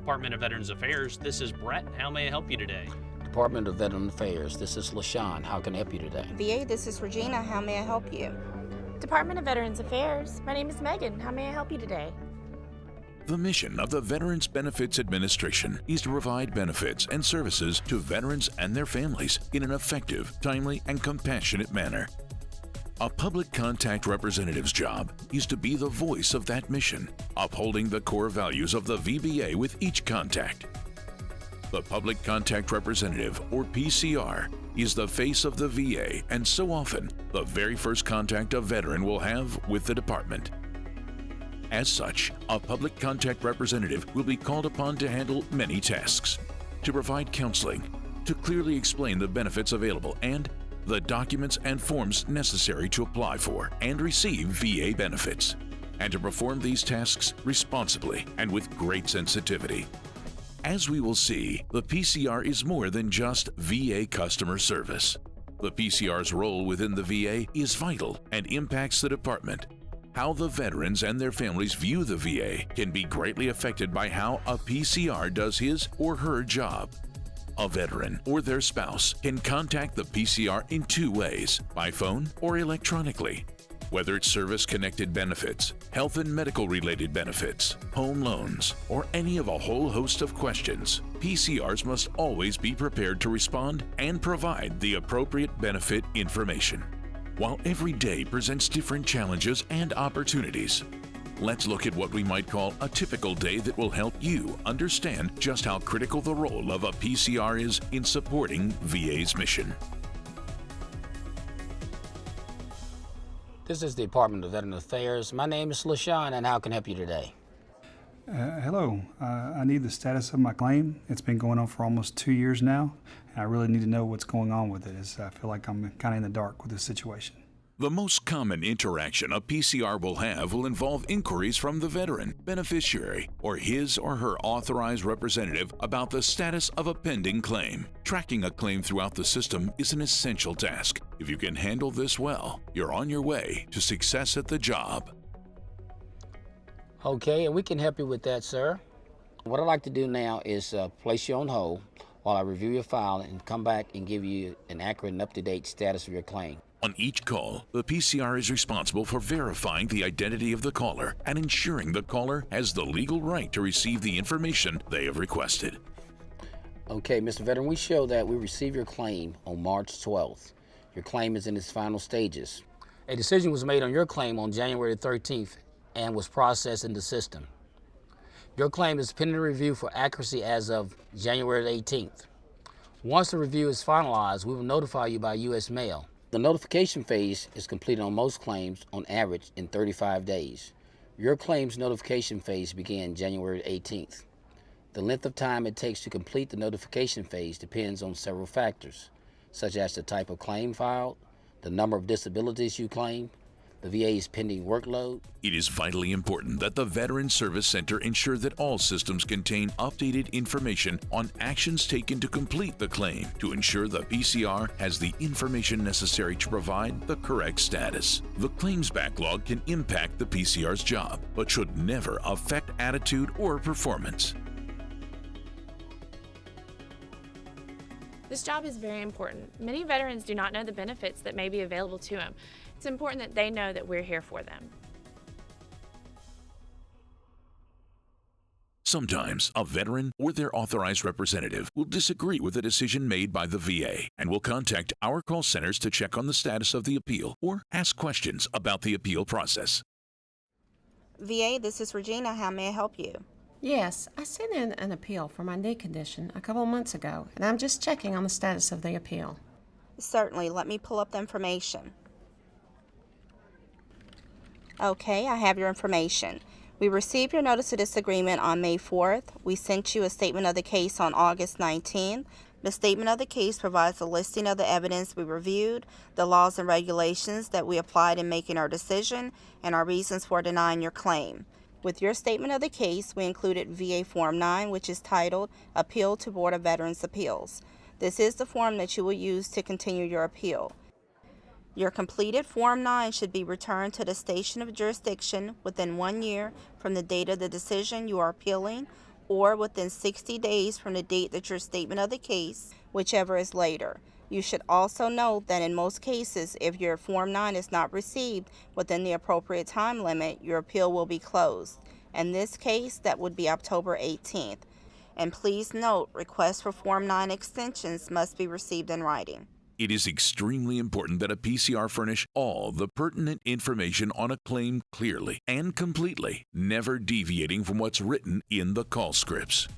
Department of Veterans Affairs, this is Brett. How may I help you today? Department of Veterans Affairs, this is LaShawn. How can I help you today? VA, this is Regina. How may I help you? Department of Veterans Affairs, my name is Megan. How may I help you today? The mission of the Veterans Benefits Administration is to provide benefits and services to veterans and their families in an effective, timely, and compassionate manner. A public contact representative's job is to be the voice of that mission, upholding the core values of the VBA with each contact. The Public Contact Representative, or PCR, is the face of the VA and so often the very first contact a veteran will have with the department. As such, a public contact representative will be called upon to handle many tasks: to provide counseling, to clearly explain the benefits available and the documents and forms necessary to apply for and receive VA benefits, and to perform these tasks responsibly and with great sensitivity. As we will see, the PCR is more than just VA customer service. The PCR's role within the VA is vital and impacts the department. How the veterans and their families view the VA can be greatly affected by how a PCR does his or her job. A veteran or their spouse can contact the PCR in two ways, by phone or electronically. Whether it's service-connected benefits, health and medical-related benefits, home loans, or any of a whole host of questions, PCRs must always be prepared to respond and provide the appropriate benefit information. While every day presents different challenges and opportunities, let's look at what we might call a typical day that will help you understand just how critical the role of a PCR is in supporting VA's mission. This is the Department of Veterans Affairs. My name is LaShawn, and how can I help you today? Hello. I need the status of my claim. It's been going on for almost 2 years now, and I really need to know what's going on with it, as I feel like I'm kind of in the dark with this situation. The most common interaction a PCR will have will involve inquiries from the veteran, beneficiary, or his or her authorized representative about the status of a pending claim. Tracking a claim throughout the system is an essential task. If you can handle this well, you're on your way to success at the job. Okay, and we can help you with that, sir. What I'd like to do now is place you on hold while I review your file and come back and give you an accurate and up-to-date status of your claim. On each call, the PCR is responsible for verifying the identity of the caller and ensuring the caller has the legal right to receive the information they have requested. Okay, Mr. Veteran, we show that we received your claim on March 12th. Your claim is in its final stages. A decision was made on your claim on January 13th and was processed in the system. Your claim is pending review for accuracy as of January 18th. Once the review is finalized, we will notify you by U.S. mail. The notification phase is completed on most claims on average in 35 days. Your claim's notification phase began January 18th. The length of time it takes to complete the notification phase depends on several factors, such as the type of claim filed, the number of disabilities you claim, the VA's pending workload. It is vitally important that the Veterans Service Center ensure that all systems contain updated information on actions taken to complete the claim to ensure the PCR has the information necessary to provide the correct status. The claims backlog can impact the PCR's job, but should never affect attitude or performance. This job is very important. Many veterans do not know the benefits that may be available to them. It's important that they know that we're here for them. Sometimes a veteran or their authorized representative will disagree with a decision made by the VA and will contact our call centers to check on the status of the appeal or ask questions about the appeal process. VA, this is Regina. How may I help you? Yes, I sent in an appeal for my knee condition a couple months ago, and I'm just checking on the status of the appeal. Certainly. Let me pull up the information. Okay, I have your information. We received your notice of disagreement on May 4th. We sent you a statement of the case on August 19th. The statement of the case provides a listing of the evidence we reviewed, the laws and regulations that we applied in making our decision, and our reasons for denying your claim. With your statement of the case, we included VA Form 9, which is titled Appeal to Board of Veterans Appeals. This is the form that you will use to continue your appeal. Your completed Form 9 should be returned to the station of jurisdiction within 1 year from the date of the decision you are appealing, or within 60 days from the date that your statement of the case, whichever is later. You should also note that in most cases, if your Form 9 is not received within the appropriate time limit, your appeal will be closed. In this case, that would be October 18th. And please note, requests for Form 9 extensions must be received in writing. It is extremely important that a PCR furnish all the pertinent information on a claim clearly and completely, never deviating from what's written in the call scripts.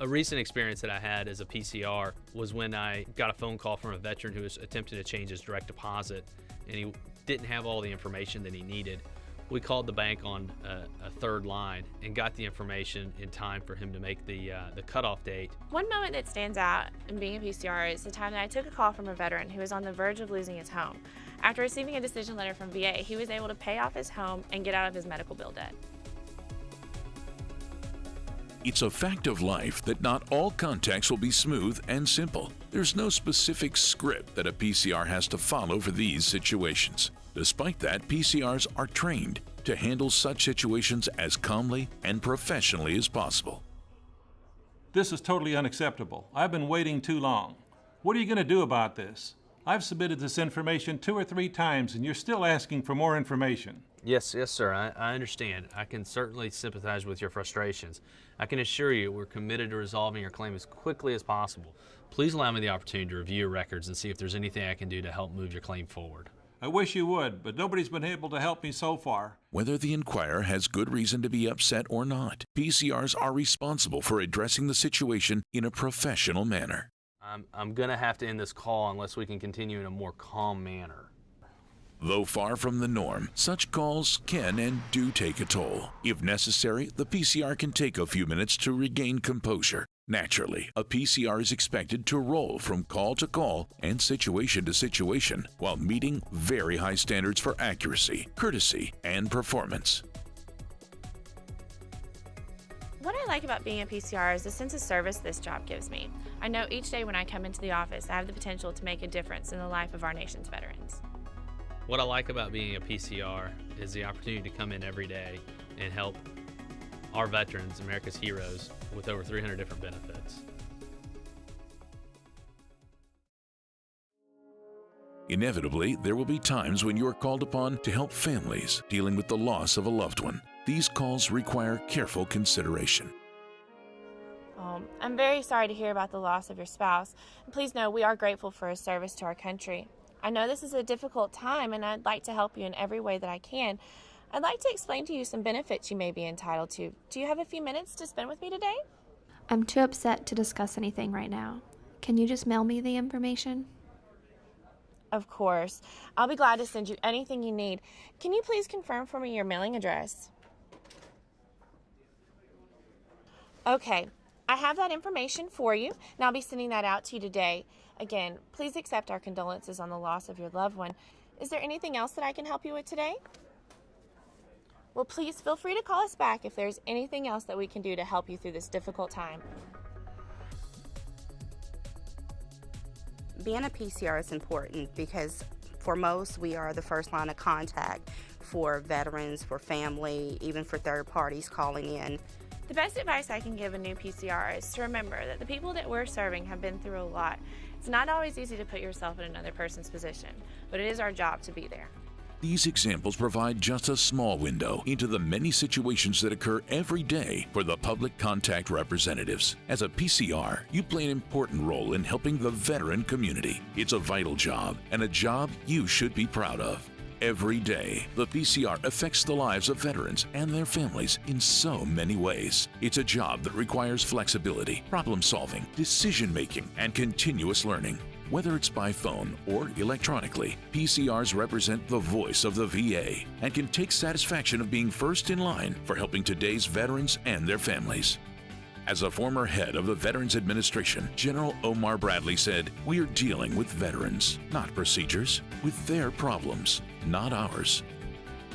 A recent experience that I had as a PCR was when I got a phone call from a veteran who was attempting to change his direct deposit, and he didn't have all the information that he needed. We called the bank on a third line and got the information in time for him to make the cutoff date. One moment that stands out in being a PCR is the time that I took a call from a veteran who was on the verge of losing his home. After receiving a decision letter from VA, he was able to pay off his home and get out of his medical bill debt. It's a fact of life that not all contacts will be smooth and simple. There's no specific script that a PCR has to follow for these situations. Despite that, PCRs are trained to handle such situations as calmly and professionally as possible. This is totally unacceptable. I've been waiting too long. What are you going to do about this? I've submitted this information 2 or 3 times and you're still asking for more information. Yes, sir, I understand. I can certainly sympathize with your frustrations. I can assure you we're committed to resolving your claim as quickly as possible. Please allow me the opportunity to review your records and see if there's anything I can do to help move your claim forward. I wish you would, but nobody's been able to help me so far. Whether the inquirer has good reason to be upset or not, PCRs are responsible for addressing the situation in a professional manner. I'm going to have to end this call unless we can continue in a more calm manner. Though far from the norm, such calls can and do take a toll. If necessary, the PCR can take a few minutes to regain composure. Naturally, a PCR is expected to roll from call to call and situation to situation while meeting very high standards for accuracy, courtesy, and performance. What I like about being a PCR is the sense of service this job gives me. I know each day when I come into the office, I have the potential to make a difference in the life of our nation's veterans. What I like about being a PCR is the opportunity to come in every day and help our veterans, America's heroes, with over 300 different benefits. Inevitably, there will be times when you are called upon to help families dealing with the loss of a loved one. These calls require careful consideration. I'm very sorry to hear about the loss of your spouse. And please know we are grateful for his service to our country. I know this is a difficult time and I'd like to help you in every way that I can. I'd like to explain to you some benefits you may be entitled to. Do you have a few minutes to spend with me today? I'm too upset to discuss anything right now. Can you just mail me the information? Of course. I'll be glad to send you anything you need. Can you please confirm for me your mailing address? Okay, I have that information for you, and I'll be sending that out to you today. Again, please accept our condolences on the loss of your loved one. Is there anything else that I can help you with today? Well, please feel free to call us back if there's anything else that we can do to help you through this difficult time. Being a PCR is important because for most, we are the first line of contact for veterans, for family, even for third parties calling in. The best advice I can give a new PCR is to remember that the people that we're serving have been through a lot. It's not always easy to put yourself in another person's position, but it is our job to be there. These examples provide just a small window into the many situations that occur every day for the public contact representatives. As a PCR, you play an important role in helping the veteran community. It's a vital job and a job you should be proud of. Every day, the PCR affects the lives of veterans and their families in so many ways. It's a job that requires flexibility, problem solving, decision making, and continuous learning. Whether it's by phone or electronically, PCRs represent the voice of the VA and can take satisfaction of being first in line for helping today's veterans and their families. As a former head of the Veterans Administration, General Omar Bradley said, "We are dealing with veterans, not procedures, with their problems, not ours."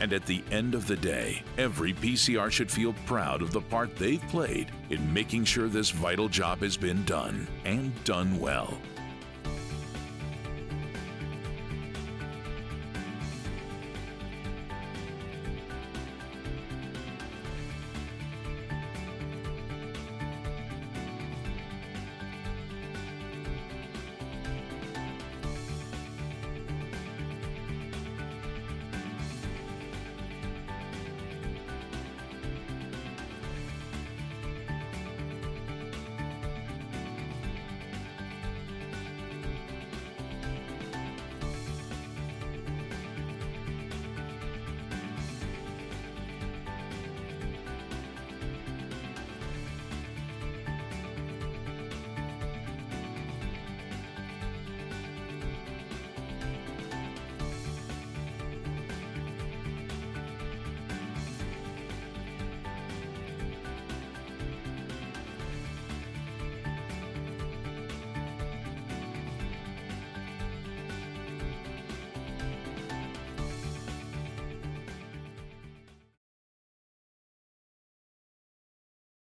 And at the end of the day, every PCR should feel proud of the part they've played in making sure this vital job has been done, and done well.